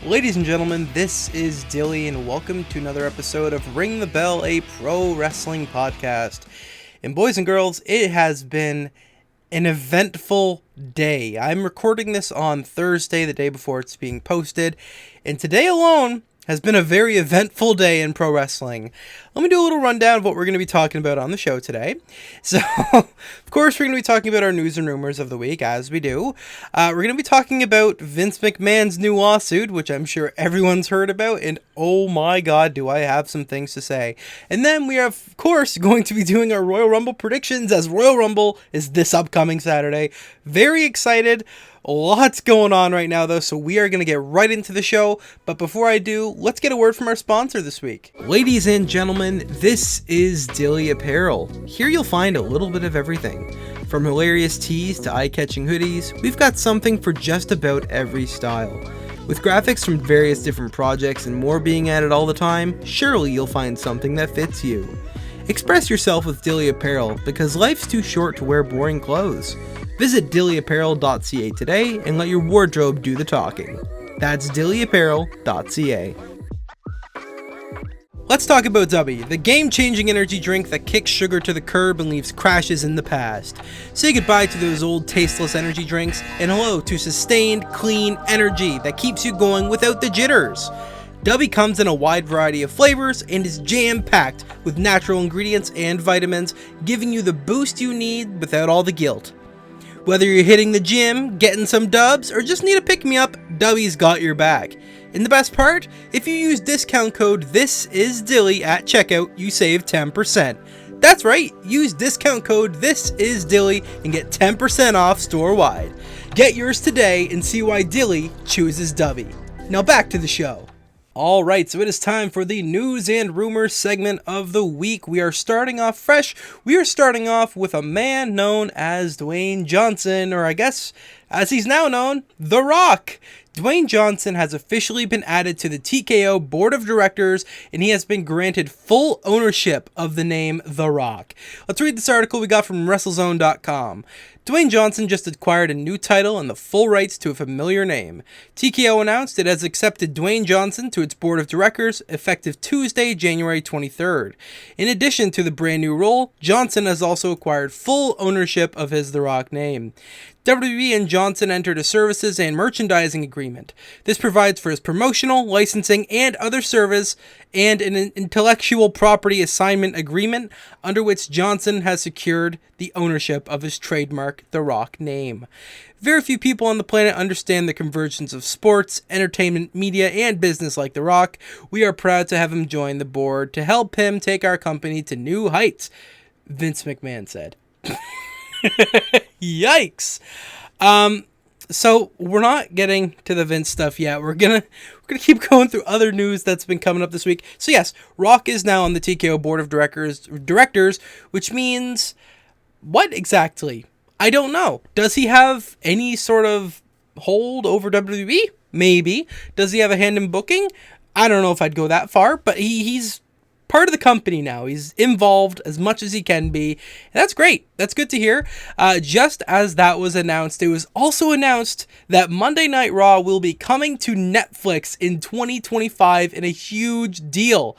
Ladies and gentlemen, this is Dilly, and welcome to another episode of Ring the Bell, a pro wrestling podcast. And boys and girls, it has been an eventful day. I'm recording this on Thursday, the day before it's being posted, and today alone has been a very eventful day in pro wrestling. Let me do a little rundown of what we're going to be talking about on the show today. So, of course, we're going to be talking about our news and rumors of the week, as we do. We're going to be talking about Vince McMahon's new lawsuit, which I'm sure everyone's heard about, and oh my god, do I have some things to say. And then we are, of course, going to be doing our Royal Rumble predictions, as Royal Rumble is this upcoming Saturday. Very excited. Lots going on right now, though, so we are going to get right into the show. But before I do, let's get a word from our sponsor this week. Ladies and gentlemen, this is Dilly Apparel. Here you'll find a little bit of everything. From hilarious tees to eye-catching hoodies, we've got something for just about every style. With graphics from various different projects and more being added all the time, surely you'll find something that fits you. Express yourself with Dilly Apparel, because life's too short to wear boring clothes. Visit dillyapparel.ca today and let your wardrobe do the talking. That's dillyapparel.ca. Let's talk about W, the game-changing energy drink that kicks sugar to the curb and leaves crashes in the past. Say goodbye to those old tasteless energy drinks, and hello to sustained, clean energy that keeps you going without the jitters. W comes in a wide variety of flavors and is jam-packed with natural ingredients and vitamins, giving you the boost you need without all the guilt. Whether you're hitting the gym, getting some dubs, or just need a pick-me-up, W's got your back. And the best part? If you use discount code thisisdilly at checkout, you save 10%. That's right, use discount code thisisdilly and get 10% off store-wide. Get yours today and see why Dilly chooses W. Now back to the show. Alright, so it is time for the news and rumors segment of the week. We are starting off fresh. We are starting off with a man known as Dwayne Johnson, or I guess, as he's now known, The Rock. Dwayne Johnson has officially been added to the TKO Board of Directors, and he has been granted full ownership of the name The Rock. Let's read this article we got from WrestleZone.com. Dwayne Johnson just acquired a new title and the full rights to a familiar name. TKO announced it has accepted Dwayne Johnson to its board of directors effective Tuesday, January 23rd. In addition to the brand new role, Johnson has also acquired full ownership of his The Rock name. WWE and Johnson entered a services and merchandising agreement. This provides for his promotional, licensing, and other service, and an intellectual property assignment agreement under which Johnson has secured the ownership of his trademark The Rock name. Very few people on the planet understand the convergence of sports, entertainment, media, and business like The Rock. We are proud to have him join the board to help him take our company to new heights, Vince McMahon said. Yikes. So we're not getting to the Vince stuff yet. We're gonna keep going through other news that's been coming up this week. So yes, Rock is now on the TKO board of directors, which means what exactly? I don't know. Does he have any sort of hold over WWE? Maybe. Does he have a hand in booking? I don't know if I'd go that far, but he's part of the company now. He's involved as much as he can be. And that's great. That's good to hear. Just as that was announced, it was also announced that Monday Night Raw will be coming to Netflix in 2025 in a huge deal.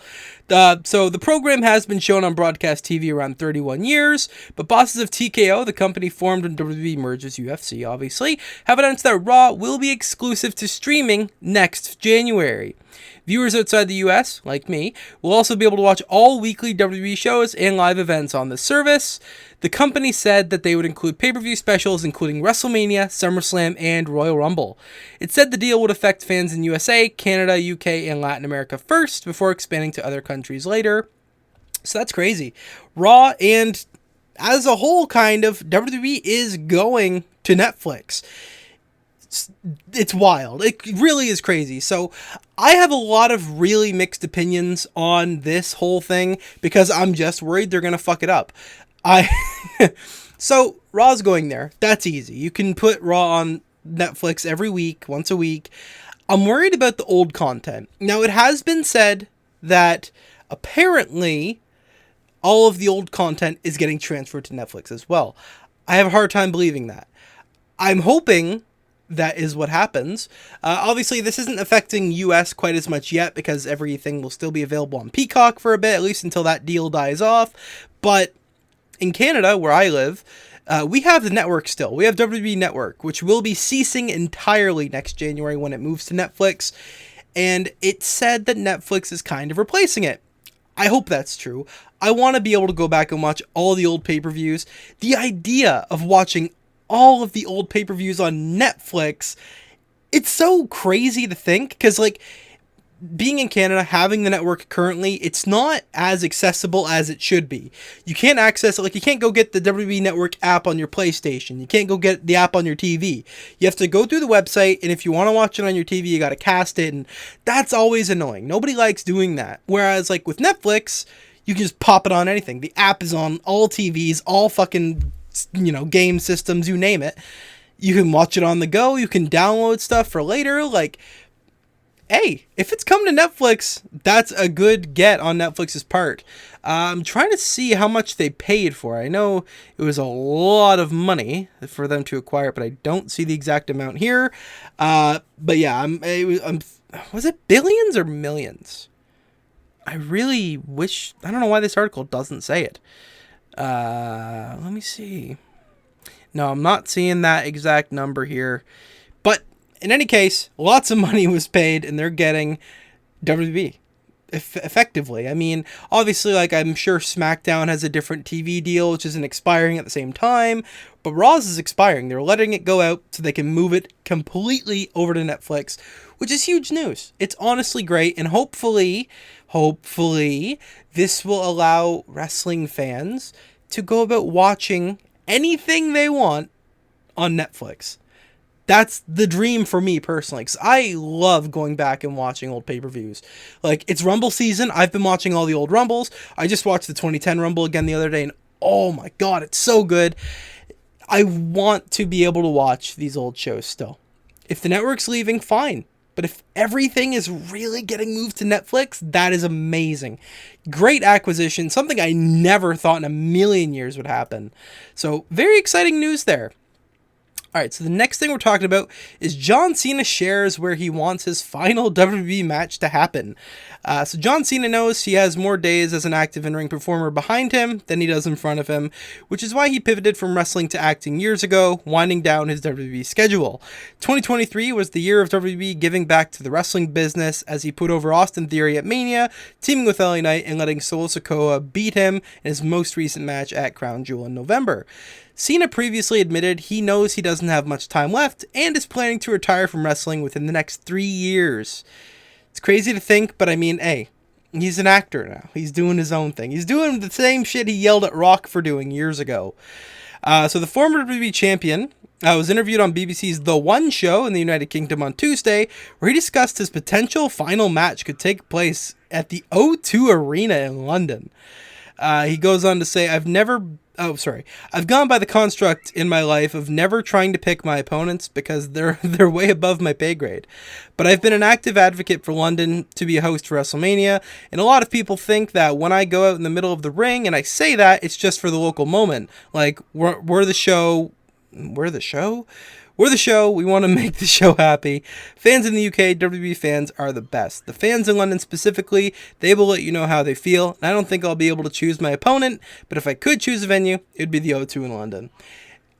So the program has been shown on broadcast TV around 31 years, but bosses of TKO, the company formed when WWE merges UFC, obviously, have announced that Raw will be exclusive to streaming next January. Viewers outside the US, like me, will also be able to watch all weekly WWE shows and live events on the service. The company said that they would include pay-per-view specials including WrestleMania, SummerSlam, and Royal Rumble. It said the deal would affect fans in USA, Canada, UK, and Latin America first, before expanding to other countries later. So that's crazy. Raw and, as a whole, kind of, WWE is going to Netflix. It's wild. It really is crazy. So I have a lot of really mixed opinions on this whole thing because I'm just worried they're going to fuck it up. So Raw's going there. That's easy. You can put Raw on Netflix every week, once a week. I'm worried about the old content. Now, it has been said that apparently all of the old content is getting transferred to Netflix as well. I have a hard time believing that. I'm hoping that is what happens. Obviously, this isn't affecting US quite as much yet because everything will still be available on Peacock for a bit, at least until that deal dies off. But in Canada, where I live, we have the network still. We have WWE Network, which will be ceasing entirely next January when it moves to Netflix. And it's said that Netflix is kind of replacing it. I hope that's true. I want to be able to go back and watch all the old pay-per-views. The idea of watching all of the old pay-per-views on Netflix, it's so crazy to think, because like being in Canada, having the network currently, it's not as accessible as it should be. You can't access it, like you can't go get the WWE Network app on your PlayStation. You can't go get the app on your TV. You have to go through the website, and if you want to watch it on your TV, you got to cast it, and that's always annoying. Nobody likes doing that. Whereas like with Netflix, you can just pop it on anything. The app is on all TVs, all fucking, game systems, you name it. You can watch it on the go. You can download stuff for later. Like, hey, if it's come to Netflix, that's a good get on Netflix's part. I'm trying to see how much they paid for it. I know it was a lot of money for them to acquire it, but I don't see the exact amount here. But yeah, was it billions or millions? I really wish, I don't know why this article doesn't say it. Let me see. No, I'm not seeing that exact number here. But in any case, lots of money was paid, and they're getting WWE effectively. I mean, obviously, like I'm sure SmackDown has a different TV deal, which isn't expiring at the same time, but Raw's is expiring. They're letting it go out so they can move it completely over to Netflix, which is huge news. It's honestly great, and hopefully, this will allow wrestling fans to go about watching anything they want on Netflix. That's the dream for me personally, because I love going back and watching old pay-per-views. Like, it's Rumble season. I've been watching all the old Rumbles. I just watched the 2010 Rumble again the other day, and oh my god, it's so good. I want to be able to watch these old shows still. If the network's leaving, fine. But if everything is really getting moved to Netflix, that is amazing. Great acquisition, something I never thought in a million years would happen. So, very exciting news there. Alright, so the next thing we're talking about is John Cena shares where he wants his final WWE match to happen. So John Cena knows he has more days as an active in-ring performer behind him than he does in front of him, which is why he pivoted from wrestling to acting years ago, winding down his WWE schedule. 2023 was the year of WWE giving back to the wrestling business as he put over Austin Theory at Mania, teaming with LA Knight and letting Solo Sikoa beat him in his most recent match at Crown Jewel in November. Cena previously admitted he knows he doesn't have much time left and is planning to retire from wrestling within the next 3 years. It's crazy to think, but I mean, hey, he's an actor now. He's doing his own thing. He's doing the same shit he yelled at Rock for doing years ago. So the former WWE champion was interviewed on BBC's The One Show in the United Kingdom on Tuesday, where he discussed his potential final match could take place at the O2 Arena in London. He goes on to say, I've gone by the construct in my life of never trying to pick my opponents because they're way above my pay grade. But I've been an active advocate for London to be a host for WrestleMania, and a lot of people think that when I go out in the middle of the ring and I say that, it's just for the local moment. Like, we're the show. We're the show? We're the show. We want to make the show happy. Fans in the UK, WWE fans, are the best. The fans in London specifically, they will let you know how they feel. And I don't think I'll be able to choose my opponent, but if I could choose a venue, it would be the O2 in London.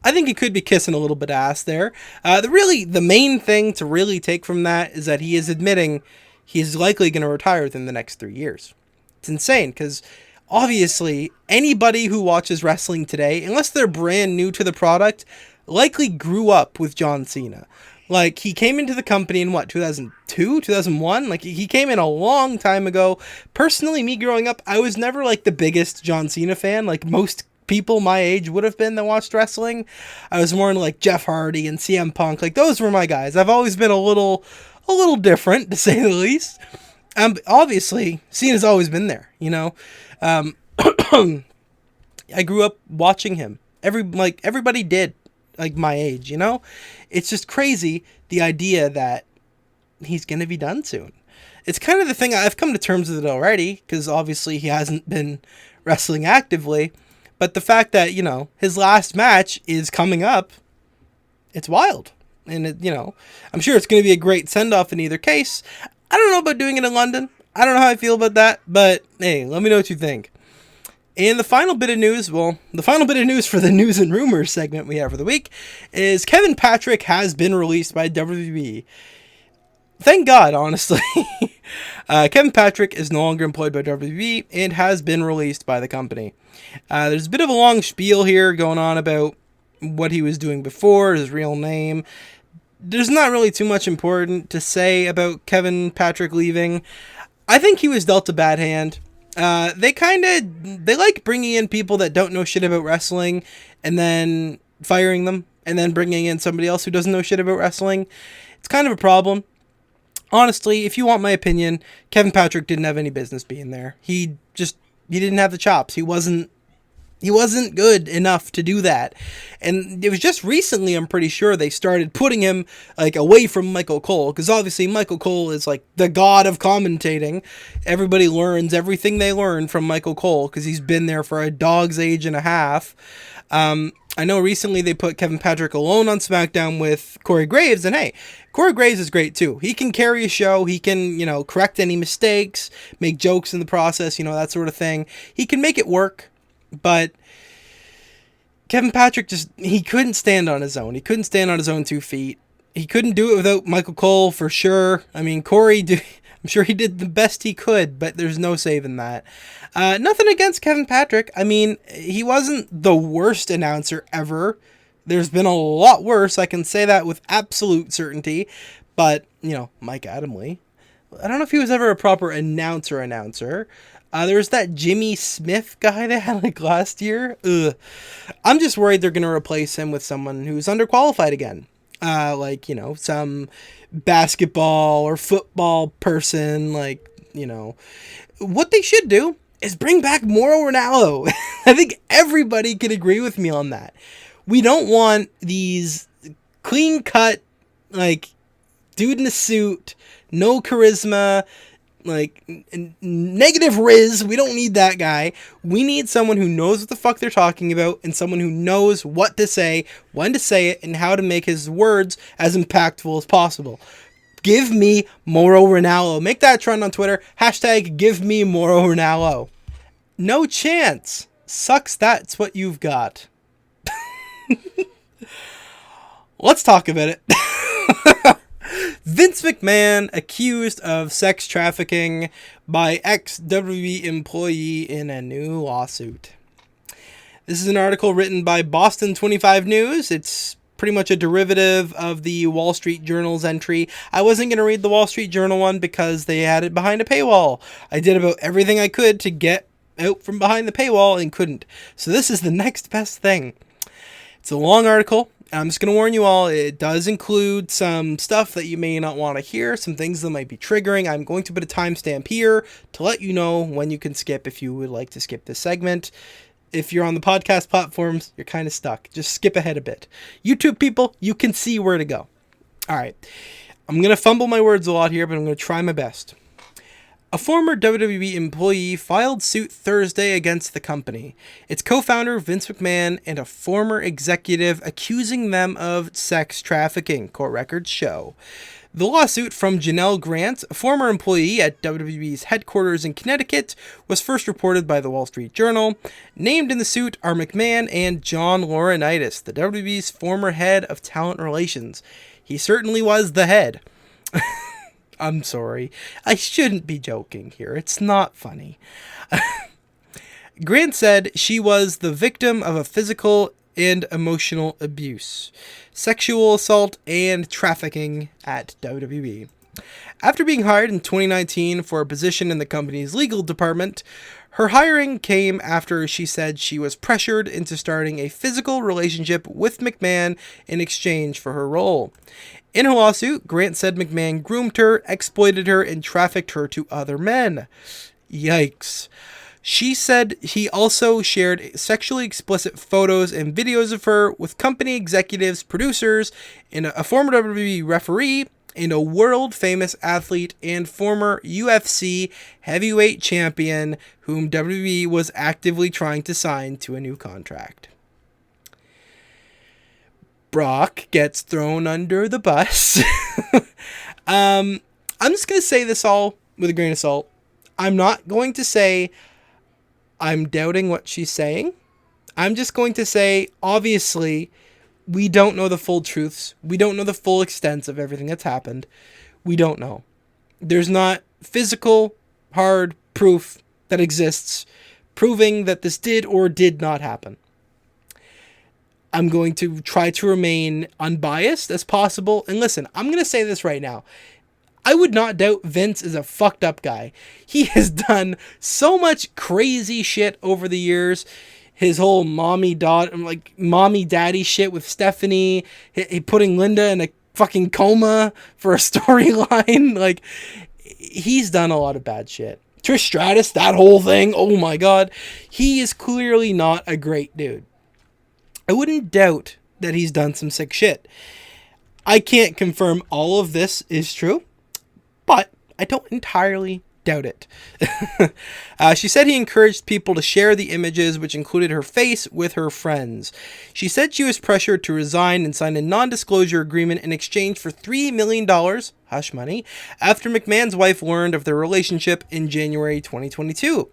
I think he could be kissing a little bit of ass there. The main thing to really take from that is that he is admitting he is likely going to retire within the next 3 years. It's insane because obviously anybody who watches wrestling today, unless they're brand new to the product, likely grew up with John Cena. Like, he came into the company in 2002, 2001? Like, he came in a long time ago. Personally, me growing up, I was never like the biggest John Cena fan, like most people my age would have been that watched wrestling. I was more into like Jeff Hardy and CM Punk. Like, those were my guys. I've always been a little different, to say the least. Obviously, Cena's always been there, you know. I grew up watching him. Everybody did. Like my age, you know? It's just crazy, the idea that he's going to be done soon. It's kind of the thing, I've come to terms with it already, because obviously he hasn't been wrestling actively, but the fact that, you know, his last match is coming up, it's wild. And, I'm sure it's going to be a great send-off in either case. I don't know about doing it in London. I don't know how I feel about that, but hey, let me know what you think. And the final bit of news for the news and rumors segment we have for the week is Kevin Patrick has been released by WWE. Thank God, honestly. Kevin Patrick is no longer employed by WWE and has been released by the company. There's a bit of a long spiel here going on about what he was doing before, his real name. There's not really too much important to say about Kevin Patrick leaving. I think he was dealt a bad hand. They like bringing in people that don't know shit about wrestling and then firing them and then bringing in somebody else who doesn't know shit about wrestling. It's kind of a problem. Honestly, if you want my opinion, Kevin Patrick didn't have any business being there. He didn't have the chops. He wasn't good enough to do that. And it was just recently, I'm pretty sure, they started putting him away from Michael Cole, because obviously Michael Cole is the god of commentating. Everybody learns everything they learn from Michael Cole because he's been there for a dog's age and a half. I know recently they put Kevin Patrick alone on SmackDown with Corey Graves, and hey, Corey Graves is great too. He can carry a show. He can, correct any mistakes, make jokes in the process, that sort of thing. He can make it work. But Kevin Patrick he couldn't stand on his own. He couldn't stand on his own 2 feet. He couldn't do it without Michael Cole for sure. I mean, I'm sure he did the best he could, but there's no saving that. Nothing against Kevin Patrick. I mean, he wasn't the worst announcer ever. There's been a lot worse. I can say that with absolute certainty. But, Mike Adamle, I don't know if he was ever a proper announcer. There was that Jimmy Smith guy they had last year. Ugh. I'm just worried they're going to replace him with someone who's underqualified again. Some basketball or football person. What they should do is bring back Mauro Ranallo. I think everybody can agree with me on that. We don't want these clean-cut, dude in a suit, no charisma, negative Riz. We don't need that guy. We need someone who knows what the fuck they're talking about and someone who knows what to say, when to say it, and how to make his words as impactful as possible. Give me Mauro Ranallo. Make that trend on Twitter. # give me Mauro Ranallo. No chance. Sucks that's what you've got. Let's talk about it. Vince McMahon accused of sex trafficking by ex-WWE employee in a new lawsuit. This is an article written by Boston 25 News. It's pretty much a derivative of the Wall Street Journal's entry. I wasn't going to read the Wall Street Journal one because they had it behind a paywall. I did about everything I could to get out from behind the paywall and couldn't. So this is the next best thing. It's a long article. I'm just going to warn you all, it does include some stuff that you may not want to hear, some things that might be triggering. I'm going to put a timestamp here to let you know when you can skip if you would like to skip this segment. If you're on the podcast platforms, you're kind of stuck. Just skip ahead a bit. YouTube people, you can see where to go. All right. I'm going to fumble my words a lot here, but I'm going to try my best. A former WWE employee filed suit Thursday against the company, its co-founder Vince McMahon, and a former executive accusing them of sex trafficking, court records show. The lawsuit from Janelle Grant, a former employee at WWE's headquarters in Connecticut, was first reported by the Wall Street Journal. Named in the suit are McMahon and John Laurinaitis, the WWE's former head of talent relations. He certainly was the head. I'm sorry. I shouldn't be joking here. It's not funny. Grant said she was the victim of a physical and emotional abuse, sexual assault, and trafficking at WWE. After being hired in 2019 for a position in the company's legal department, her hiring came after she said she was pressured into starting a physical relationship with McMahon in exchange for her role. In her lawsuit, Grant said McMahon groomed her, exploited her, and trafficked her to other men. Yikes. She said he also shared sexually explicit photos and videos of her with company executives, producers, and a former WWE referee, and a world-famous athlete and former UFC heavyweight champion whom WWE was actively trying to sign to a new contract. Brock gets thrown under the bus. I'm just going to say this all with a grain of salt. I'm not going to say I'm doubting what she's saying. I'm just going to say, obviously, we don't know the full truths. We don't know the full extent of everything that's happened. We don't know. There's not physical, hard proof that exists proving that this did or did not happen. I'm going to try to remain unbiased as possible. And listen, I'm going to say this right now. I would not doubt Vince is a fucked up guy. He has done so much crazy shit over the years. His whole mommy daddy shit with Stephanie, he putting Linda in a fucking coma for a storyline. Like, he's done a lot of bad shit. Trish Stratus, that whole thing. Oh my God. He is clearly not a great dude. I wouldn't doubt that he's done some sick shit. I can't confirm all of this is true, but I don't entirely doubt it. She said he encouraged people to share the images, which included her face, with her friends. She said she was pressured to resign and sign a non-disclosure agreement in exchange for $3 million, hush money, after McMahon's wife learned of their relationship in January 2022.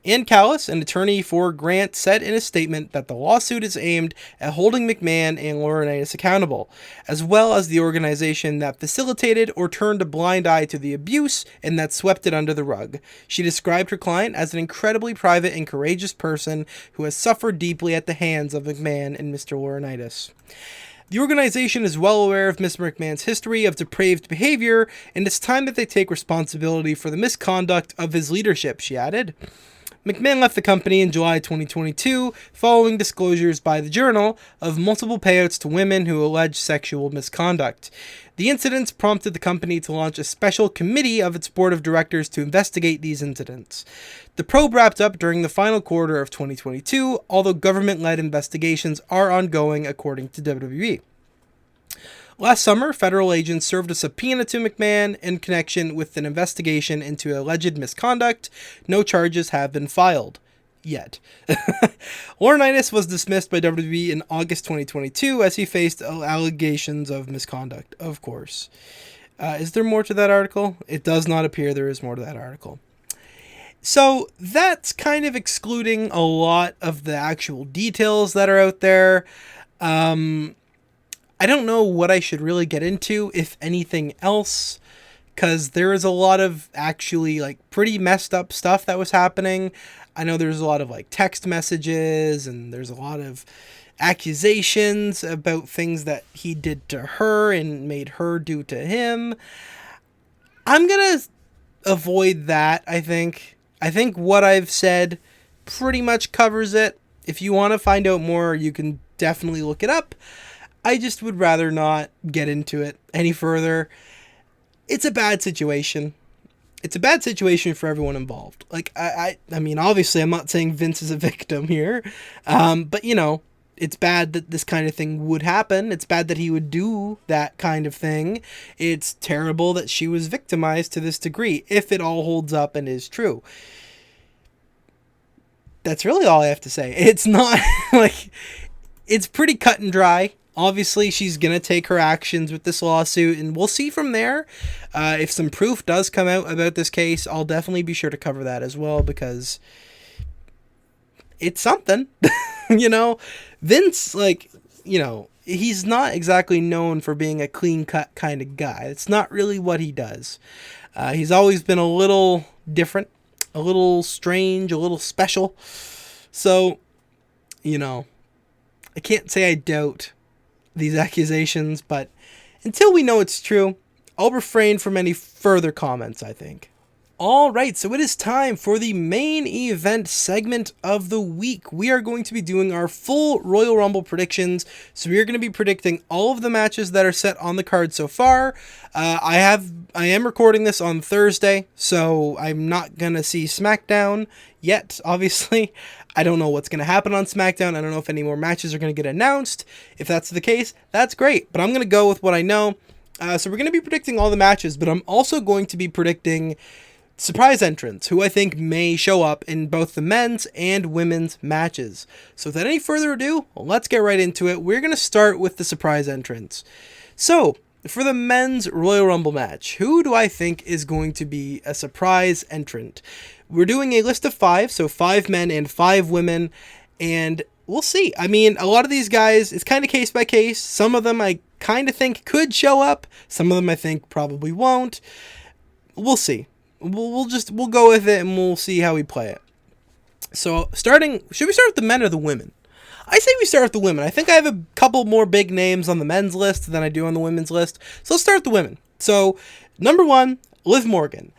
Ann Callis, an attorney for Grant, said in a statement that the lawsuit is aimed at holding McMahon and Laurinaitis accountable, as well as the organization that facilitated or turned a blind eye to the abuse and that swept it under the rug. She described her client as an incredibly private and courageous person who has suffered deeply at the hands of McMahon and Mr. Laurinaitis. The organization is well aware of Mr. McMahon's history of depraved behavior, and it's time that they take responsibility for the misconduct of his leadership, she added. McMahon left the company in July 2022 following disclosures by the Journal of multiple payouts to women who alleged sexual misconduct. The incidents prompted the company to launch a special committee of its board of directors to investigate these incidents. The probe wrapped up during the final quarter of 2022, although government-led investigations are ongoing according to WWE. Last summer, federal agents served a subpoena to McMahon in connection with an investigation into alleged misconduct. No charges have been filed. Yet. Laurinaitis was dismissed by WWE in August 2022 as he faced allegations of misconduct, of course. Is there more to that article? It does not appear there is more to that article. So that's kind of excluding a lot of the actual details that are out there. I don't know what I should really get into, if anything else, because there is a lot of actually like pretty messed up stuff that was happening. I know there's a lot of like text messages and there's a lot of accusations about things that he did to her and made her do to him. I'm going to avoid that, I think. I think what I've said pretty much covers it. If you want to find out more, you can definitely look it up. I just would rather not get into it any further. It's a bad situation. It's a bad situation for everyone involved. Like, I mean, obviously, I'm not saying Vince is a victim here. But, you know, it's bad that this kind of thing would happen. It's bad that he would do that kind of thing. It's terrible that she was victimized to this degree, if it all holds up and is true. That's really all I have to say. It's not, like, it's pretty cut and dry. Obviously, she's going to take her actions with this lawsuit, and we'll see from there. If some proof does come out about this case, I'll definitely be sure to cover that as well, because it's something. You know, Vince, like, you know, he's not exactly known for being a clean-cut kind of guy. It's not really what he does. He's always been a little different, a little strange, a little special. So, you know, I can't say I doubt these accusations, but until we know it's true, I'll refrain from any further comments, I think. Alright, so it is time for the main event segment of the week. We are going to be doing our full Royal Rumble predictions, so we are going to be predicting all of the matches that are set on the card so far. I am recording this on Thursday, so I'm not going to see SmackDown yet, obviously. I don't know what's going to happen on SmackDown. I don't know if any more matches are going to get announced. If that's the case, that's great. But I'm going to go with what I know. So we're going to be predicting all the matches, but I'm also going to be predicting surprise entrants who I think may show up in both the men's and women's matches. So without any further ado, let's get right into it. We're going to start with the surprise entrants. So for the men's Royal Rumble match, who do I think is going to be a surprise entrant? We're doing a list of 5, so 5 men and 5 women, and we'll see. I mean, a lot of these guys, it's kind of case by case. Some of them I kind of think could show up. Some of them I think probably won't. We'll see. We'll go with it and we'll see how we play it. So should we start with the men or the women? I say we start with the women. I think I have a couple more big names on the men's list than I do on the women's list. So let's start with the women. So number 1, Liv Morgan.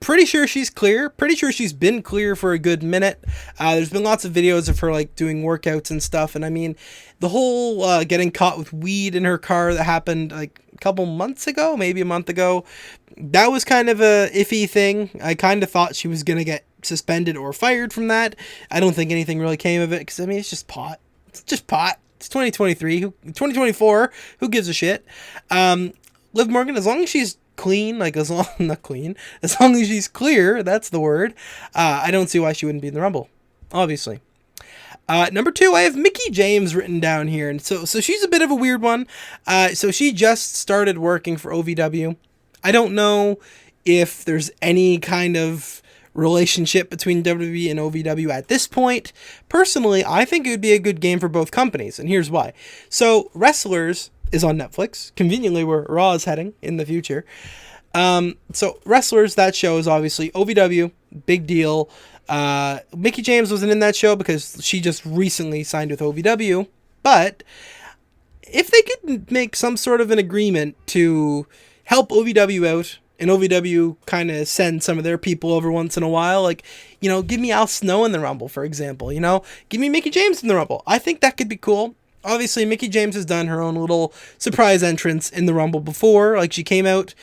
Pretty sure she's clear. Pretty sure she's been clear for a good minute. There's been lots of videos of her like doing workouts and stuff. And I mean, the whole getting caught with weed in her car that happened like a couple months ago, maybe a month ago, that was kind of a iffy thing. I kind of thought she was going to get suspended or fired from that. I don't think anything really came of it because, I mean, it's just pot. It's just pot. It's 2023. 2024. Who gives a shit? Liv Morgan, as long as she's clean, as long as she's clear, that's the word. I don't see why she wouldn't be in the Rumble, obviously. Number 2, I have Mickie James written down here, and so she's a bit of a weird one. So she just started working for OVW. I don't know if there's any kind of relationship between WWE and OVW at this point. Personally, I think it would be a good game for both companies, and here's why. So Wrestlers is on Netflix, conveniently where Raw is heading in the future. So Wrestlers, that show is obviously OVW, big deal. Mickie James wasn't in that show because she just recently signed with OVW, but if they could make some sort of an agreement to help OVW out, and OVW kind of send some of their people over once in a while, give me Al Snow in the Rumble, for example, give me Mickie James in the Rumble. I think that could be cool. Obviously, Mickie James has done her own little surprise entrance in the Rumble before. She came out,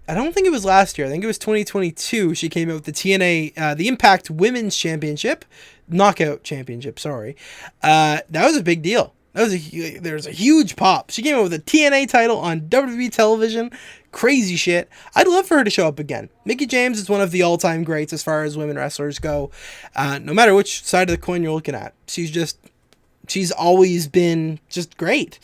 I don't think it was last year. I think it was 2022. She came out with the TNA, the Impact Women's Championship, Knockout Championship, sorry. That was a big deal. There was a huge pop. She came out with a TNA title on WWE television. Crazy shit. I'd love for her to show up again. Mickie James is one of the all-time greats as far as women wrestlers go. No matter which side of the coin you're looking at. She's always been just great.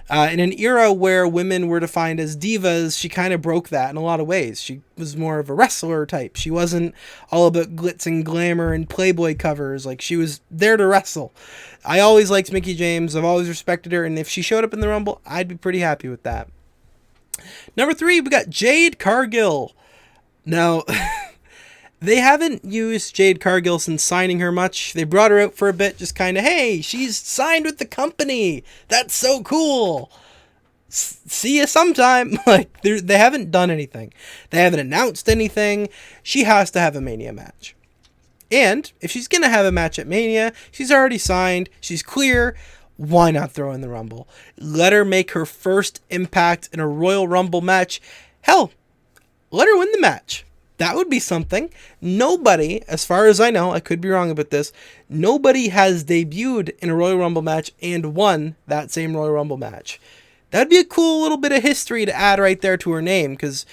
In an era where women were defined as divas, she kind of broke that in a lot of ways. She was more of a wrestler type. She wasn't all about glitz and glamour and Playboy covers. She was there to wrestle. I always liked Mickie James. I've always respected her. And if she showed up in the Rumble, I'd be pretty happy with that. Number 3, we got Jade Cargill. Now, they haven't used Jade Cargill since signing her much. They brought her out for a bit, just kind of, hey, she's signed with the company. That's so cool. See you sometime. They haven't done anything. They haven't announced anything. She has to have a Mania match. And if she's going to have a match at Mania, she's already signed. She's clear. Why not throw in the Rumble? Let her make her first impact in a Royal Rumble match. Hell, let her win the match. That would be something. Nobody, as far as I know, I could be wrong about this, nobody has debuted in a Royal Rumble match and won that same Royal Rumble match. That'd be a cool little bit of history to add right there to her name, because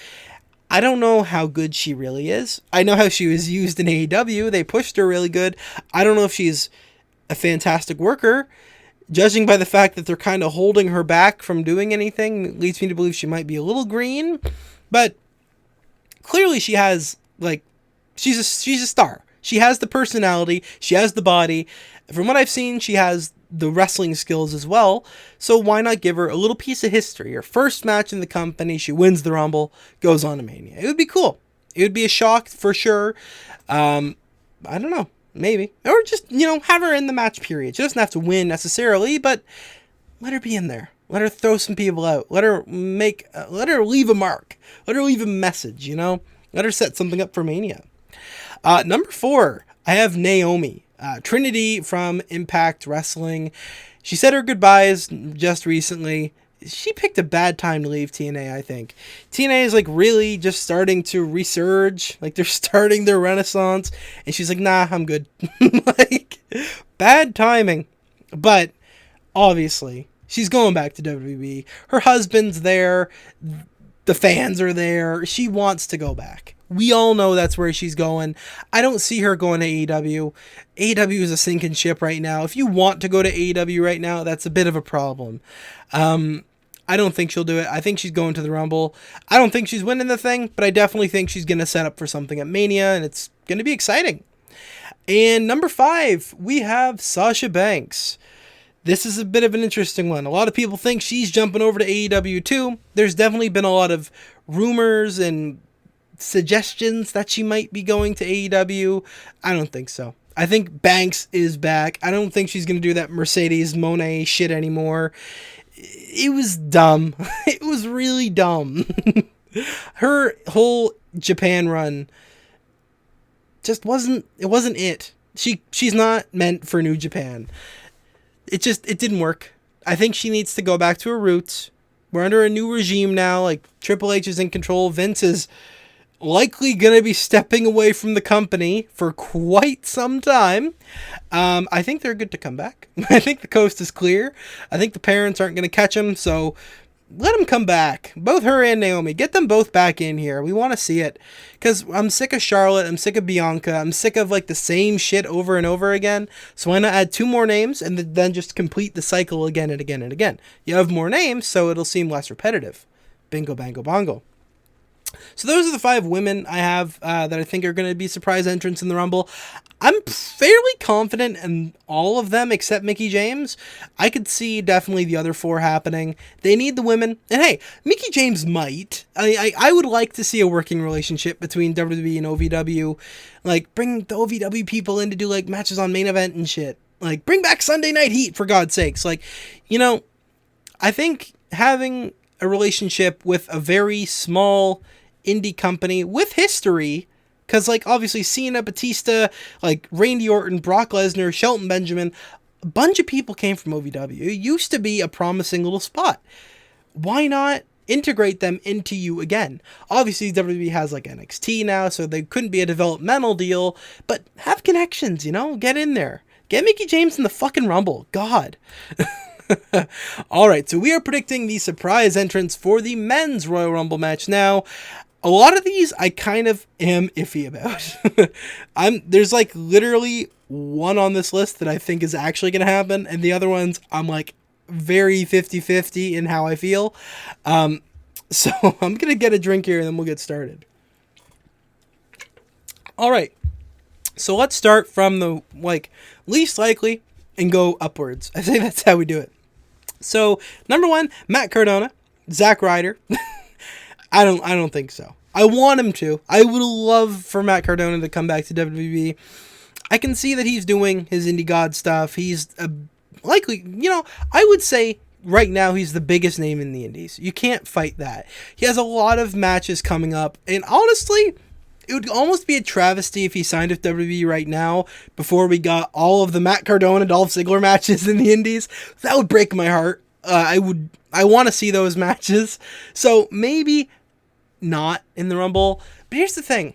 I don't know how good she really is. I know how she was used in AEW. They pushed her really good. I don't know if she's a fantastic worker. Judging by the fact that they're kind of holding her back from doing anything, leads me to believe she might be a little green. But clearly she has, she's a star. She has the personality. She has the body. From what I've seen, she has the wrestling skills as well. So why not give her a little piece of history? Her first match in the company, she wins the Rumble, goes on to Mania. It would be cool. It would be a shock for sure. I don't know. Maybe. Or just, have her in the match period. She doesn't have to win necessarily, but let her be in there. Let her throw some people out. Let her leave a mark. Let her leave a message, Let her set something up for Mania. Number 4, I have Naomi. Trinity from Impact Wrestling. She said her goodbyes just recently. She picked a bad time to leave TNA, I think. TNA is really just starting to resurge. They're starting their renaissance. And she's like, nah, I'm good. Bad timing. But obviously, she's going back to WWE. Her husband's there. The fans are there. She wants to go back. We all know that's where she's going. I don't see her going to AEW. AEW is a sinking ship right now. If you want to go to AEW right now, that's a bit of a problem. I don't think she'll do it. I think she's going to the Rumble. I don't think she's winning the thing, but I definitely think she's going to set up for something at Mania, and it's going to be exciting. And number 5, we have Sasha Banks. This is a bit of an interesting one. A lot of people think she's jumping over to AEW too. There's definitely been a lot of rumors and suggestions that she might be going to AEW. I don't think so. I think Banks is back. I don't think she's going to do that Mercedes Moné shit anymore. It was dumb. It was really dumb. Her whole Japan run just wasn't it. She's not meant for New Japan. It didn't work. I think she needs to go back to her roots. We're under a new regime now. Like, Triple H is in control. Vince is likely going to be stepping away from the company for quite some time. I think they're good to come back. I think the coast is clear. I think the parents aren't going to catch them, so let them come back. Both her and Naomi. Get them both back in here. We want to see it. Because I'm sick of Charlotte. I'm sick of Bianca. I'm sick of like the same shit over and over again. So why not add 2 more names and then just complete the cycle again and again and again. You have more names, so it'll seem less repetitive. Bingo, bango, bongo. So those are the 5 women I have that I think are going to be surprise entrants in the Rumble. I'm fairly confident in all of them except Mickie James. I could see definitely the other 4 happening. They need the women. And hey, Mickie James might. I would like to see a working relationship between WWE and OVW. Like, bring the OVW people in to do like matches on Main Event and shit. Like, bring back Sunday Night Heat, for God's sakes. Like, you know, I think having a relationship with a very small indie company with history, because like obviously Cena, Batista, like Randy Orton, Brock Lesnar, Shelton Benjamin, a bunch of people came from OVW. It used to be a promising little spot. Why not integrate them into you again? Obviously WWE has like NXT now, so they couldn't be a developmental deal, but have connections, you know, get in there. Get Mickie James in the fucking Rumble. God. Alright, so we are predicting the surprise entrance for the men's Royal Rumble match now. A lot of these I kind of am iffy about. There's like literally one on this list that I think is actually going to happen, and the other ones I'm like very 50-50 in how I feel. So I'm going to get a drink here and then we'll get started. Alright, so let's start from the like least likely and go upwards. I think that's how we do it. So, number 1, Matt Cardona, Zack Ryder. I don't think so. I want him to. I would love for Matt Cardona to come back to WWE. I can see that he's doing his indie god stuff. He's likely, you know, I would say right now he's the biggest name in the indies. You can't fight that. He has a lot of matches coming up, and honestly, it would almost be a travesty if he signed with WWE right now before we got all of the Matt Cardona, Dolph Ziggler matches in the indies. That would break my heart. I want to see those matches. So maybe not in the Rumble. But here's the thing.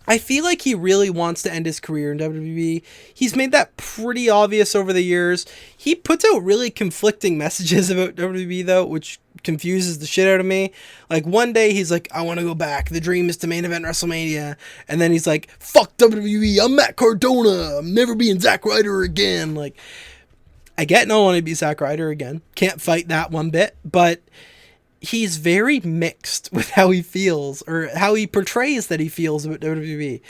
I feel like he really wants to end his career in WWE. He's made that pretty obvious over the years. He puts out really conflicting messages about WWE, though, which confuses the shit out of me. Like, one day he's like, I want to go back. The dream is to main event WrestleMania. And then he's like, fuck WWE. I'm Matt Cardona. I'm never being Zack Ryder again. Like, I get not wanting to be Zack Ryder again. Can't fight that one bit. But he's very mixed with how he feels, or how he portrays that he feels about WWE.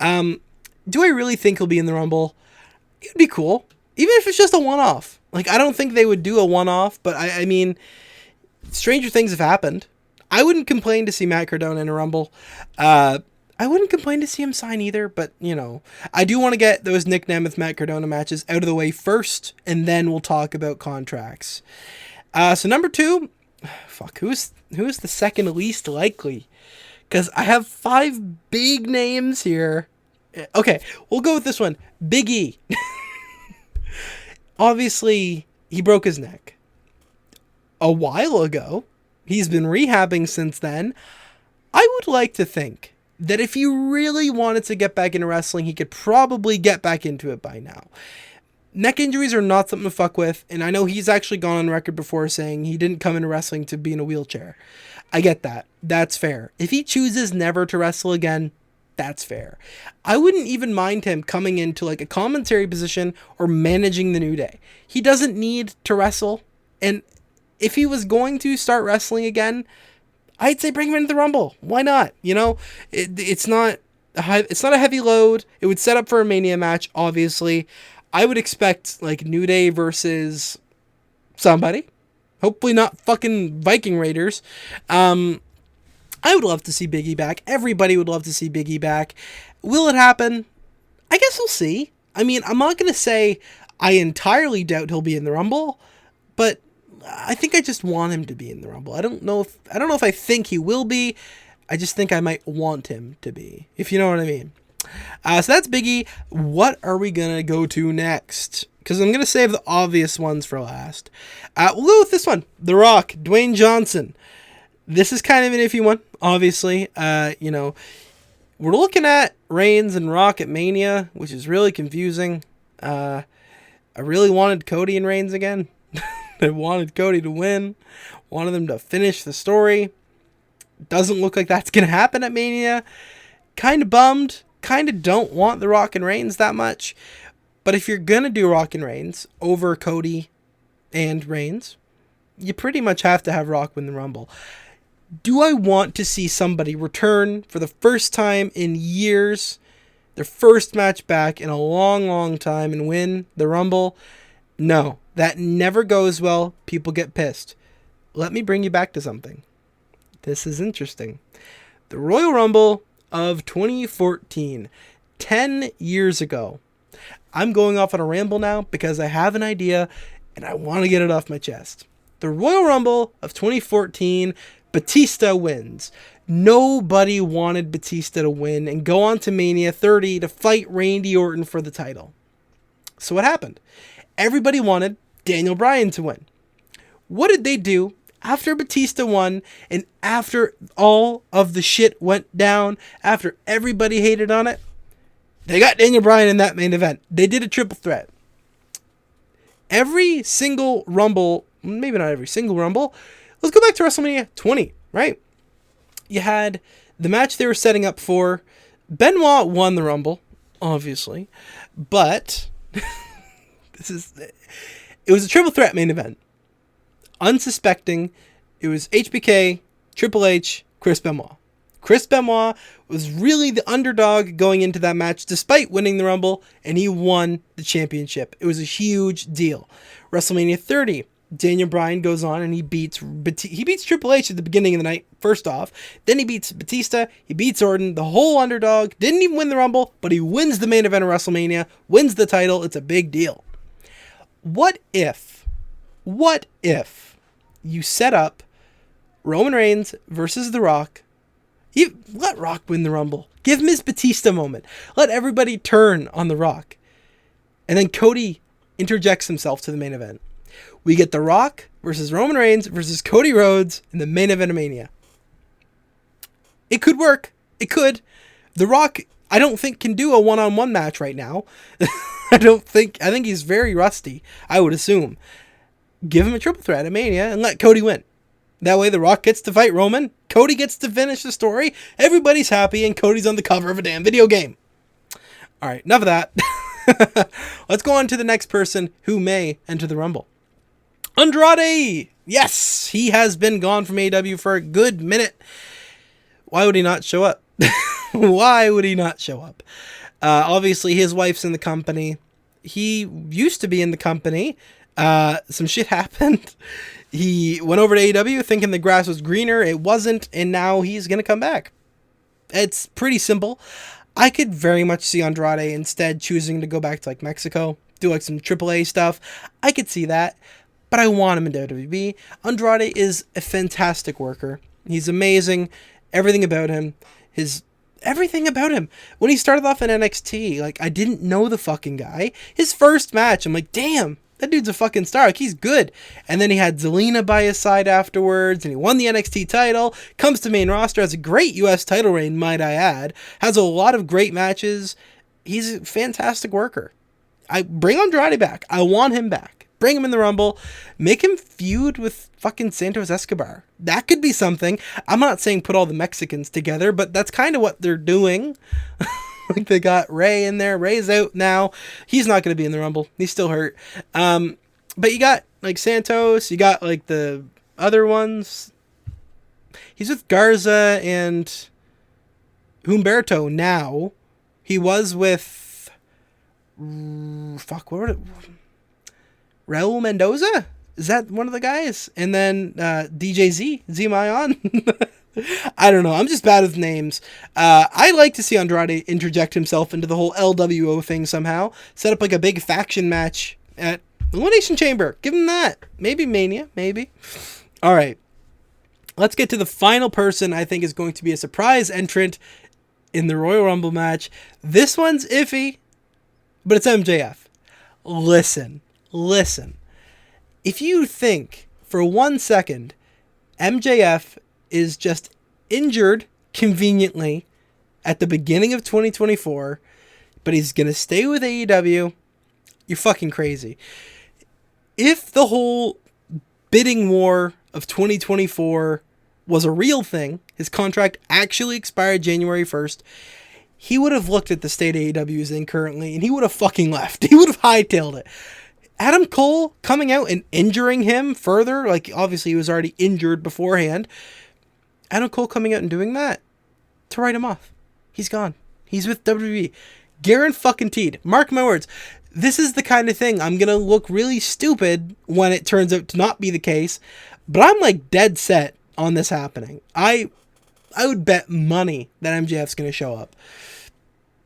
Do I really think he'll be in the Rumble? It'd be cool. Even if it's just a one-off. Like, I don't think they would do a one-off, but I mean, stranger things have happened. I wouldn't complain to see Matt Cardona in a Rumble. I wouldn't complain to see him sign either, but, you know, I do want to get those Nick Nemeth Matt Cardona matches out of the way first, and then we'll talk about contracts. So number 2, fuck, who's the second least likely? Because I have 5 big names here. Okay, we'll go with this one. Big E. Obviously, he broke his neck a while ago. He's been rehabbing since then. I would like to think that if he really wanted to get back into wrestling, he could probably get back into it by now. neck injuries are not something to fuck with, and I know he's actually gone on record before saying he didn't come into wrestling to be in a wheelchair. I get that. That's fair. If he chooses never to wrestle again, that's fair. I wouldn't even mind him coming into like a commentary position or managing the New Day. He doesn't need to wrestle, and if he was going to start wrestling again, I'd say bring him into the Rumble. Why not? You know, it's not a heavy load. It would set up for a Mania match, obviously. I would expect like New Day versus somebody. Hopefully not fucking Viking Raiders. I would love to see Big E back. Everybody would love to see Big E back. Will it happen? I guess we'll see. I mean, I'm not going to say I entirely doubt he'll be in the Rumble, but I think I just want him to be in the Rumble. I don't know if I think he will be. I just think I might want him to be, if you know what I mean. So that's Big E. What are we going to go to next? Because I'm going to save the obvious ones for last. We'll go with this one. The Rock, Dwayne Johnson. This is kind of an iffy one, obviously. You know, we're looking at Reigns and Rock at Mania, which is really confusing. I really wanted Cody and Reigns again. I wanted Cody to win. Wanted them to finish the story. Doesn't look like that's going to happen at Mania. Kind of bummed. Kind of don't want the Rock and Reigns that much. But if you're going to do Rock and Reigns over Cody and Reigns, you pretty much have to have Rock win the Rumble. Do I want to see somebody return for the first time in years, their first match back in a long, long time, and win the Rumble? No, that never goes well. People get pissed. Let me bring you back to something. This is interesting. The Royal Rumble of 2014, 10 years ago. I'm going off on a ramble now because I have an idea and I want to get it off my chest. The Royal Rumble of 2014, Batista wins. Nobody wanted Batista to win and go on to Mania 30 to fight Randy Orton for the title. So what happened? Everybody wanted Daniel Bryan to win. What did they do after Batista won and after all of the shit went down, after everybody hated on it? They got Daniel Bryan in that main event. They did a triple threat. Every single Rumble, maybe not every single Rumble, let's go back to WrestleMania 20, right? You had the match they were setting up for. Benoit won the Rumble, obviously, but it was a triple threat main event. Unsuspecting, it was HBK, Triple H, Chris Benoit. Chris Benoit was really the underdog going into that match despite winning the Rumble, and he won the championship. It was a huge deal. WrestleMania 30, Daniel Bryan goes on and he beats Triple H at the beginning of the night, first off. Then he beats Batista, he beats Orton, the whole underdog, didn't even win the Rumble, but he wins the main event of WrestleMania, wins the title. It's a big deal. What if you set up Roman Reigns versus The Rock? Let Rock win the Rumble. Give him his Batista moment. Let everybody turn on The Rock. And then Cody interjects himself to the main event. We get The Rock versus Roman Reigns versus Cody Rhodes in the main event of Mania. It could work. It could. The Rock, I don't think, can do a one-on-one match right now. I think he's very rusty, I would assume. Give him a triple threat at Mania and let Cody win. That way The Rock gets to fight Roman, Cody gets to finish the story, everybody's happy, and Cody's on the cover of a damn video game. Alright, enough of that. Let's go on to the next person who may enter the Rumble. Andrade! Yes! He has been gone from AEW for a good minute. Why would he not show up? Why would he not show up? Obviously, his wife's in the company. He used to be in the company. Some shit happened. He went over to AEW thinking the grass was greener. It wasn't, and now he's going to come back. It's pretty simple. I could very much see Andrade instead choosing to go back to like Mexico, do like some AAA stuff. I could see that, but I want him in WWE. Andrade is a fantastic worker. He's amazing. Everything about him. When he started off in NXT, like, I didn't know the fucking guy. His first match, I'm like, damn, that dude's a fucking star. Like, he's good. And then he had Zelina by his side afterwards, and he won the NXT title, comes to main roster, has a great US title reign, might I add, has a lot of great matches. He's a fantastic worker. I bring Andrade back. I want him back. Bring him in the Rumble. Make him feud with fucking Santos Escobar. That could be something. I'm not saying put all the Mexicans together, but that's kind of what they're doing. Like they got Ray in there. Ray's out now. He's not going to be in the Rumble. He's still hurt. But you got like Santos. You got like the other ones. He's with Garza and Humberto now. He was with what were it? Raul Mendoza? Is that one of the guys? And then DJ Z Mayon. I don't know. I'm just bad with names. I like to see Andrade interject himself into the whole LWO thing somehow. Set up like a big faction match at Elimination Chamber. Give him that. Maybe Mania. Maybe. All right. Let's get to the final person I think is going to be a surprise entrant in the Royal Rumble match. This one's iffy, but it's MJF. Listen. If you think for 1 second MJF is just injured conveniently at the beginning of 2024, but he's going to stay with AEW, you're fucking crazy. If the whole bidding war of 2024 was a real thing, his contract actually expired January 1st, he would have looked at the state AEW is in currently and he would have fucking left. He would have hightailed it. Adam Cole coming out and injuring him further, like obviously he was already injured beforehand. Adam Cole coming out and doing that to write him off. He's gone. He's with WWE. Guaranteed. Mark my words. This is the kind of thing I'm going to look really stupid when it turns out to not be the case, but I'm like dead set on this happening. I would bet money that MJF's going to show up.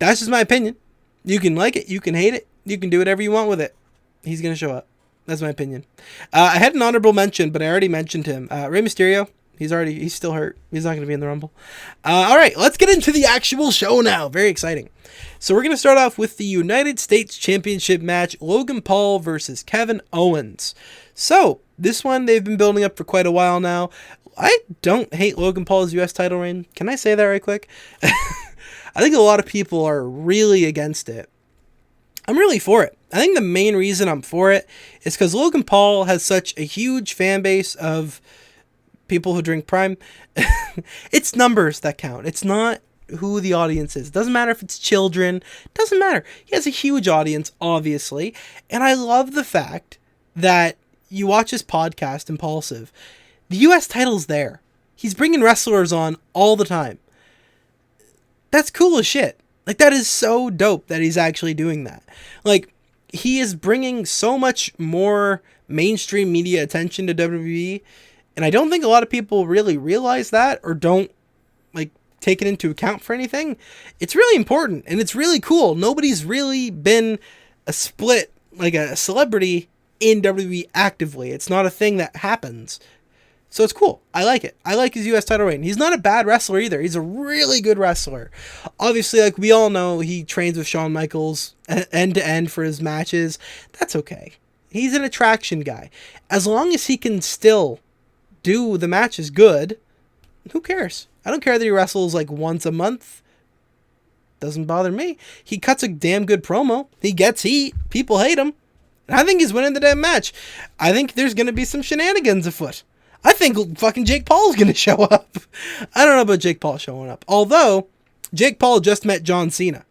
That's just my opinion. You can like it. You can hate it. You can do whatever you want with it. He's going to show up. That's my opinion. I had an honorable mention, but I already mentioned him. Rey Mysterio. He's still hurt. He's not going to be in the Rumble. All right, let's get into the actual show now. Very exciting. So we're going to start off with the United States Championship match, Logan Paul versus Kevin Owens. So this one they've been building up for quite a while now. I don't hate Logan Paul's U.S. title reign. Can I say that right quick? I think a lot of people are really against it. I'm really for it. I think the main reason I'm for it is because Logan Paul has such a huge fan base of people who drink Prime. It's numbers that count. It's not who the audience is. It doesn't matter if it's children. It doesn't matter. He has a huge audience, obviously. And I love the fact that you watch his podcast, Impulsive. The U.S. title's there. He's bringing wrestlers on all the time. That's cool as shit. Like, that is so dope that he's actually doing that. Like, he is bringing so much more mainstream media attention to WWE, and I don't think a lot of people really realize that or don't, like, take it into account for anything. It's really important, and it's really cool. Nobody's really been a split, like a celebrity in WWE actively. It's not a thing that happens. So it's cool. I like it. I like his U.S. title reign. He's not a bad wrestler either. He's a really good wrestler. Obviously, like we all know, he trains with Shawn Michaels end to end for his matches. That's okay. He's an attraction guy. As long as he can still do the matches good, who cares? I don't care that he wrestles like once a month. Doesn't bother me. He cuts a damn good promo. He gets heat. People hate him. And I think he's winning the damn match. I think there's going to be some shenanigans afoot. I think fucking Jake Paul's going to show up. I don't know about Jake Paul showing up. Although, Jake Paul just met John Cena.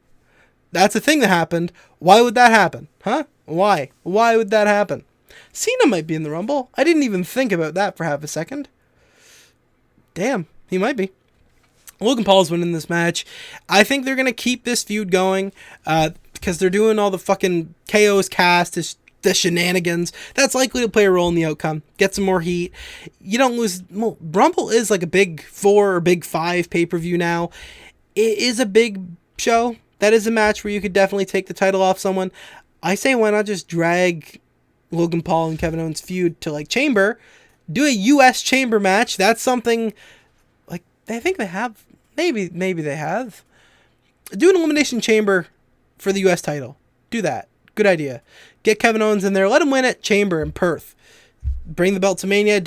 That's a thing that happened. Why would that happen? Huh? Why? Why would that happen? Cena might be in the Rumble. I didn't even think about that for half a second. Damn, he might be. Logan Paul's winning this match. I think they're going to keep this feud going because they're doing all the fucking KO's cast, the shenanigans. That's likely to play a role in the outcome. Get some more heat. You don't lose. Well, Rumble is like a big 4 or big 5 pay-per-view now. It is a big show. That is a match where you could definitely take the title off someone. I say why not just drag Logan Paul and Kevin Owens feud to like Chamber. Do a U.S. Chamber match. That's something like I think they have. Maybe they have. Do an Elimination Chamber for the U.S. title. Do that. Good idea. Get Kevin Owens in there. Let him win at Chamber in Perth. Bring the belt to Mania.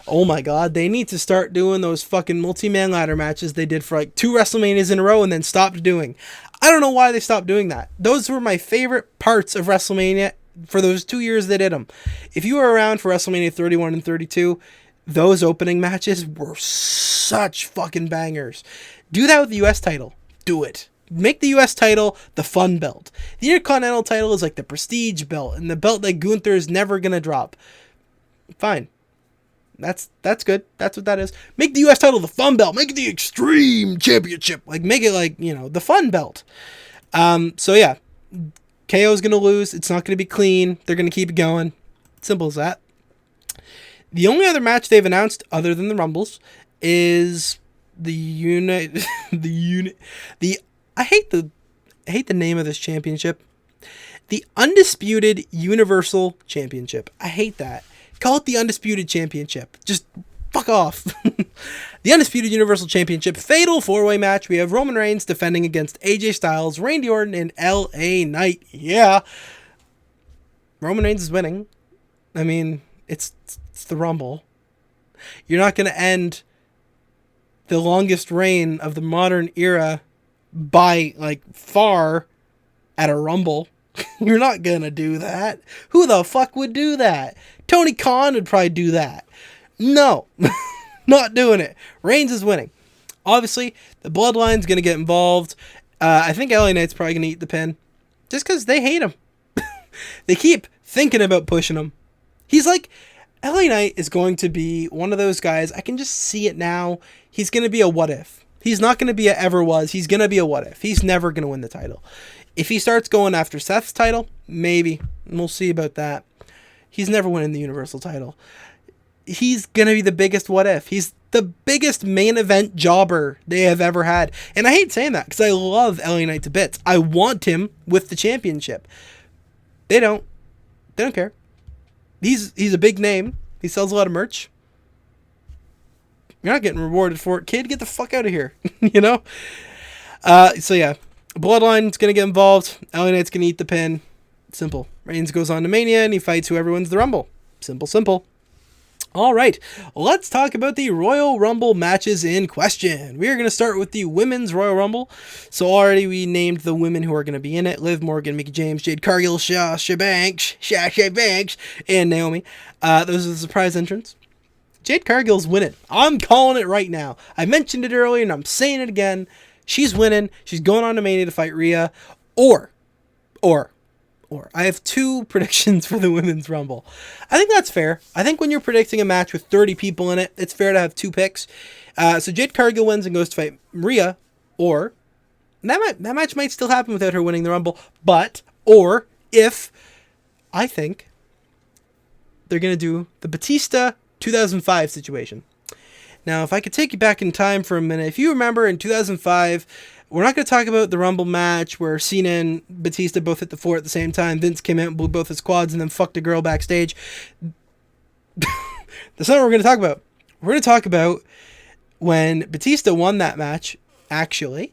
Oh my God. They need to start doing those fucking multi-man ladder matches they did for like 2 WrestleManias in a row and then stopped doing. I don't know why they stopped doing that. Those were my favorite parts of WrestleMania for those 2 years they did them. If you were around for WrestleMania 31 and 32, those opening matches were such fucking bangers. Do that with the US title. Do it. Make the US title the fun belt. The Intercontinental title is like the prestige belt and the belt that Gunther is never going to drop. Fine. That's good. That's what that is. Make the US title the fun belt. Make it the Extreme Championship. Like, make it like, the fun belt. So yeah, KO is going to lose. It's not going to be clean. They're going to keep it going. Simple as that. The only other match they've announced other than the Rumbles is I hate the name of this championship. The Undisputed Universal Championship. I hate that. Call it the Undisputed Championship. Just fuck off. The Undisputed Universal Championship Fatal 4-Way match. We have Roman Reigns defending against AJ Styles, Randy Orton, and LA Knight. Yeah. Roman Reigns is winning. I mean, it's the Rumble. You're not going to end the longest reign of the modern era by, like, far at a Rumble. You're not going to do that. Who the fuck would do that? Tony Khan would probably do that. No. Not doing it. Reigns is winning. Obviously, the Bloodline's going to get involved. I think LA Knight's probably going to eat the pin. Just because they hate him. They keep thinking about pushing him. He's like... LA Knight is going to be one of those guys. I can just see it now. He's going to be a what if. He's not going to be a ever was. He's going to be a what if. He's never going to win the title. If he starts going after Seth's title, maybe. We'll see about that. He's never winning the Universal title. He's going to be the biggest what if. He's the biggest main event jobber they have ever had. And I hate saying that because I love LA Knight to bits. I want him with the championship. They don't care. He's a big name. He sells a lot of merch. You're not getting rewarded for it, kid. Get the fuck out of here. So yeah, Bloodline's going to get involved. LA Knight's going to eat the pin. Simple. Reigns goes on to Mania and he fights whoever wins the Rumble. Simple. All right, let's talk about the Royal Rumble matches in question. We are going to start with the Women's Royal Rumble. So already we named the women who are going to be in it. Liv Morgan, Mickie James, Jade Cargill, Sasha Banks, and Naomi. Those are the surprise entrants. Jade Cargill's winning. I'm calling it right now. I mentioned it earlier and I'm saying it again. She's winning. She's going on to Mania to fight Rhea. Or I have 2 predictions for the Women's Rumble. I think that's fair. I think when you're predicting a match with 30 people in it, it's fair to have 2 picks. So Jade Cargill wins and goes to fight Rhea, or that match might still happen without her winning the Rumble, or if I think they're going to do the Batista 2005 situation. Now, if I could take you back in time for a minute, if you remember in 2005, we're not going to talk about the Rumble match where Cena and Batista both hit the floor at the same time. Vince came out and blew both his quads and then fucked a girl backstage. That's not what we're going to talk about. We're going to talk about when Batista won that match. Actually,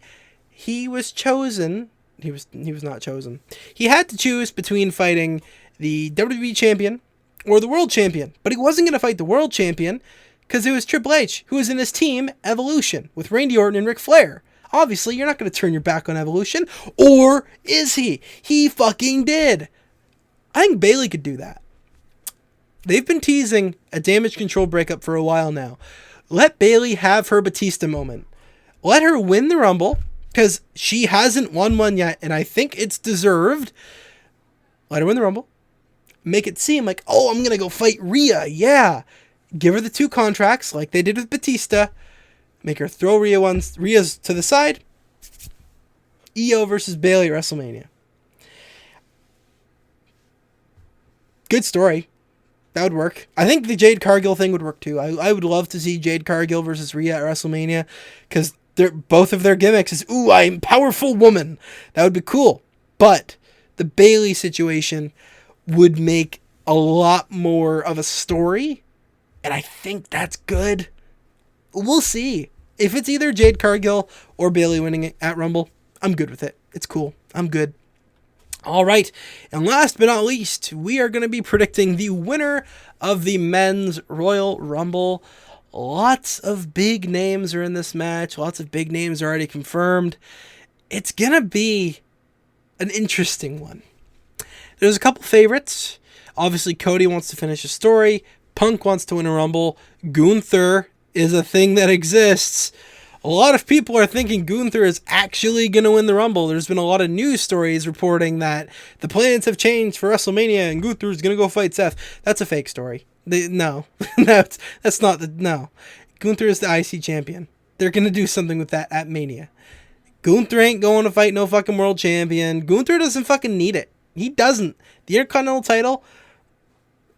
he was chosen. He was not chosen. He had to choose between fighting the WWE champion or the world champion. But he wasn't going to fight the world champion because it was Triple H, who was in his team Evolution with Randy Orton and Ric Flair. Obviously, you're not going to turn your back on Evolution. Or is he? He fucking did. I think Bayley could do that. They've been teasing a Damage Control breakup for a while now. Let Bayley have her Batista moment. Let her win the Rumble, because she hasn't won one yet, and I think it's deserved. Let her win the Rumble. Make it seem like, oh, I'm going to go fight Rhea. Yeah. Give her the 2 contracts like they did with Batista. Make her throw Rhea's to the side. Io versus Bayley at WrestleMania. Good story. That would work. I think the Jade Cargill thing would work too. I would love to see Jade Cargill versus Rhea at WrestleMania because both of their gimmicks is, ooh, I'm a powerful woman. That would be cool. But the Bayley situation would make a lot more of a story, and I think that's good. We'll see. If it's either Jade Cargill or Bayley winning it at Rumble, I'm good with it. It's cool. I'm good. All right. And last but not least, we are going to be predicting the winner of the Men's Royal Rumble. Lots of big names are in this match. Lots of big names are already confirmed. It's gonna be an interesting one. There's a couple favorites. Obviously, Cody wants to finish his story. Punk wants to win a Rumble. Gunther is a thing that exists. A lot of people are thinking Gunther is actually going to win the Rumble. There's been a lot of news stories reporting that the plans have changed for WrestleMania and Gunther is going to go fight Seth. That's a fake story. No. that's not the... No. Gunther is the IC champion. They're going to do something with that at Mania. Gunther ain't going to fight no fucking world champion. Gunther doesn't fucking need it. He doesn't. The Intercontinental title,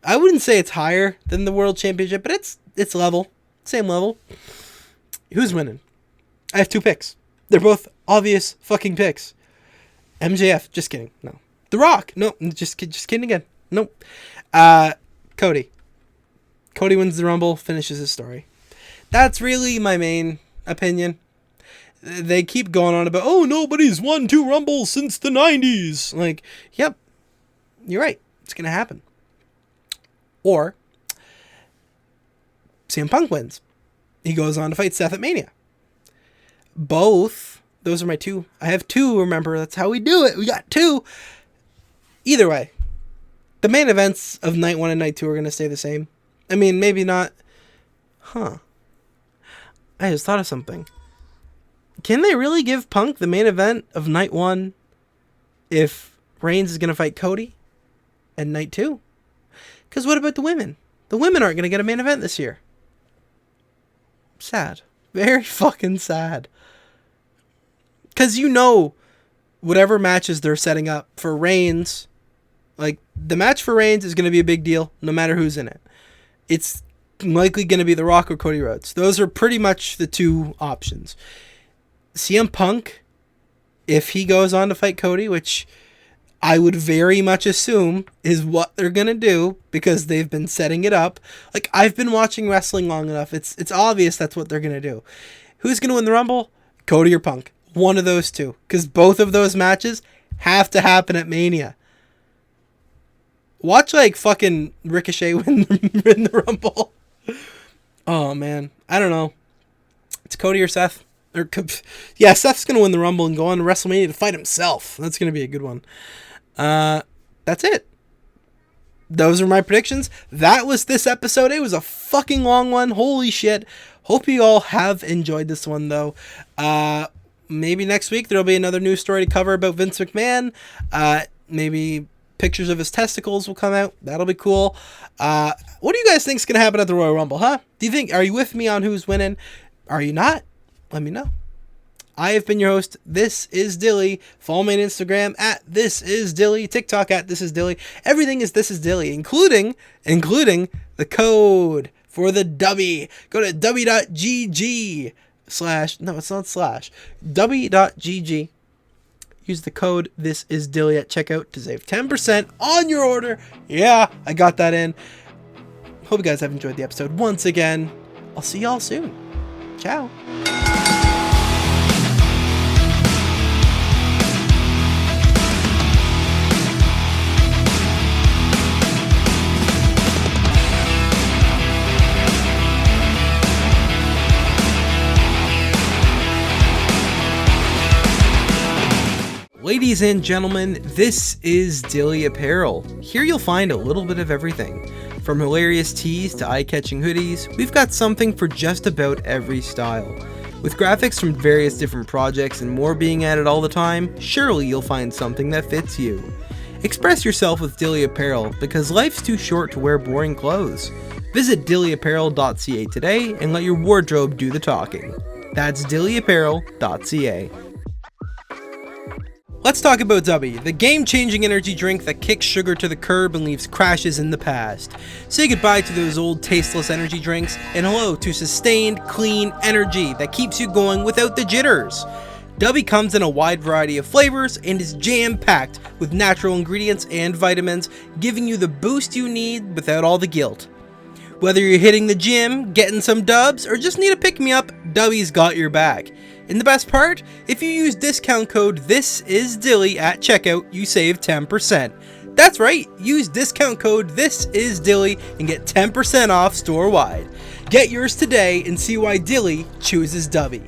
I wouldn't say it's higher than the World Championship, but it's level. Same level. Who's winning? I have two picks. They're both obvious fucking picks. MJF. Just kidding. No. The Rock. No. Just kidding again. Nope. Cody. Cody wins the Rumble, finishes his story. That's really my main opinion. They keep going on about, oh, nobody's won 2 Rumbles since the 90s. Like, yep. You're right. It's going to happen. Or CM Punk wins. He goes on to fight Seth at Mania. Both. Those are my 2. I have 2, remember. That's how we do it. We got 2. Either way, the main events of night 1 and night 2 are going to stay the same. I mean, maybe not. I just thought of something. Can they really give Punk the main event of night 1 if Reigns is going to fight Cody and night 2? Because what about the women? The women aren't going to get a main event this year. Sad. Very fucking sad. Because whatever matches they're setting up for Reigns, like the match for Reigns is going to be a big deal no matter who's in it. It's likely going to be The Rock or Cody Rhodes. Those are pretty much the 2 options. CM Punk, if he goes on to fight Cody, which I would very much assume is what they're going to do because they've been setting it up. Like, I've been watching wrestling long enough. It's obvious that's what they're going to do. Who's going to win the Rumble? Cody or Punk. One of those 2. Because both of those matches have to happen at Mania. Watch, like, fucking Ricochet win the Rumble. Oh, man. I don't know. It's Cody or Seth. Yeah, Seth's going to win the Rumble and go on to WrestleMania to fight himself. That's going to be a good one. That's it. Those are my predictions. That was this episode. It was a fucking long one. Holy shit. Hope you all have enjoyed this one, though. Maybe next week there'll be another news story to cover about Vince McMahon. Maybe pictures of his testicles will come out. That'll be cool. What do you guys think is going to happen at the Royal Rumble, huh? Are you with me on who's winning? Are you not? Let me know. I have been your host. This is Dilly. Follow me on Instagram at thisisdilly, TikTok at thisisdilly. Everything is This Is Dilly, including the code for the dubby. Go to w.gg/, no, it's not slash, w.gg. Use the code thisisdilly at checkout to save 10% on your order. Yeah, I got that in. Hope you guys have enjoyed the episode once again. I'll see y'all soon. Ciao. Ladies and gentlemen, this is Dilly Apparel. Here you'll find a little bit of everything. From hilarious tees to eye-catching hoodies, we've got something for just about every style. With graphics from various different projects and more being added all the time, surely you'll find something that fits you. Express yourself with Dilly Apparel, because life's too short to wear boring clothes. Visit dillyapparel.ca today and let your wardrobe do the talking. That's dillyapparel.ca. Let's talk about Dubby, the game-changing energy drink that kicks sugar to the curb and leaves crashes in the past. Say goodbye to those old tasteless energy drinks, and hello to sustained, clean energy that keeps you going without the jitters. Dubby comes in a wide variety of flavors and is jam-packed with natural ingredients and vitamins, giving you the boost you need without all the guilt. Whether you're hitting the gym, getting some dubs, or just need a pick-me-up, Dubby's got your back. And the best part, if you use discount code thisisdilly at checkout, you save 10%. That's right, use discount code thisisdilly and get 10% off store-wide. Get yours today and see why Dilly chooses Dubby.